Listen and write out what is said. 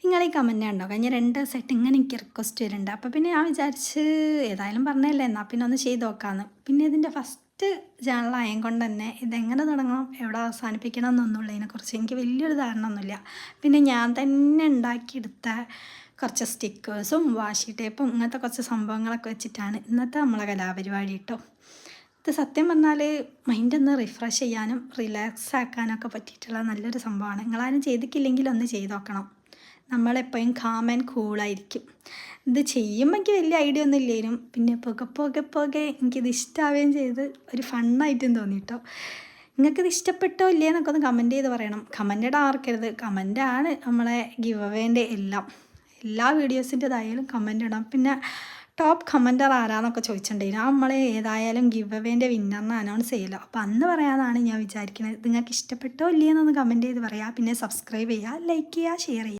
നിങ്ങൾ ഈ കമൻറ്റ് കണ്ടോ? കഴിഞ്ഞ 2 ദിവസമായിട്ട് ഇങ്ങനെ എനിക്ക് റിക്വസ്റ്റ് വരുന്നുണ്ട്. അപ്പോൾ പിന്നെ ഞാൻ വിചാരിച്ച് ഏതായാലും പറഞ്ഞതല്ലേ എന്നാൽ പിന്നെ ഒന്ന് ചെയ്ത് നോക്കാമെന്ന്. പിന്നെ ഇതിൻ്റെ ഫസ്റ്റ് ചാനലായത് കൊണ്ട് തന്നെ ഇതെങ്ങനെ തുടങ്ങണം എവിടെ അവസാനിപ്പിക്കണം എന്നൊന്നുള്ളതിനെക്കുറിച്ച് എനിക്ക് വലിയൊരു ധാരണ ഒന്നുമില്ല. പിന്നെ ഞാൻ തന്നെ ഉണ്ടാക്കിയെടുത്ത കുറച്ച് സ്റ്റിക്കേഴ്സും വാഷി ടേപ്പും ഇങ്ങനത്തെ കുറച്ച് സംഭവങ്ങളൊക്കെ വെച്ചിട്ടാണ് ഇന്നത്തെ നമ്മളെ കലാപരിപാടി കേട്ടോ. ഇത് സത്യം പറഞ്ഞാൽ മൈൻഡൊന്ന് റിഫ്രഷ് ചെയ്യാനും റിലാക്സ് ആക്കാനൊക്കെ പറ്റിയിട്ടുള്ള നല്ലൊരു സംഭവമാണ്. നിങ്ങളാരും ചെയ്തിട്ടില്ലെങ്കിൽ ഒന്ന് ചെയ്ത് നോക്കണം. നമ്മളെപ്പോഴും കാം ആൻഡ് കൂളായിരിക്കും. ഇത് ചെയ്യുമ്പോൾ എനിക്ക് വലിയ ഐഡിയ ഒന്നും ഇല്ലേനും പിന്നെ പോകെ എനിക്കിത് ഇഷ്ടമാവുകയും ചെയ്ത് ഒരു ഫണ്ണായിട്ടും തോന്നി കേട്ടോ. നിങ്ങൾക്കിത് ഇഷ്ടപ്പെട്ടോ ഇല്ലേ എന്നൊക്കെ ഒന്ന് കമൻറ്റ് ചെയ്ത് പറയണം. കമൻറ്റ് ഇടാൻ മറക്കരുത്. കമൻറ്റാണ് നമ്മളെ ഗിവ് അവേൻ്റെ എല്ലാ വീഡിയോസിൻ്റെതായാലും കമൻറ്റ് ഇടാം. പിന്നെ ടോപ്പ് കമൻറ്റർ ആരാന്നൊക്കെ ചോദിച്ചിട്ടുണ്ടെങ്കിൽ നമ്മൾ ഏതായാലും ഗിവ് അവേൻ്റെ വിന്നറിനെ അനൗൺസ് ചെയ്യല്ലോ. അപ്പോൾ അന്ന് പറയാമെന്നാണ് ഞാൻ വിചാരിക്കുന്നത്. നിങ്ങൾക്ക് ഇഷ്ടപ്പെട്ടോ ഇല്ലേ എന്നൊന്ന് കമൻറ്റ് ചെയ്ത് പറയാം. പിന്നെ സബ്സ്ക്രൈബ് ചെയ്യുക, ലൈക്ക് ചെയ്യുക, ഷെയർ ചെയ്യുക.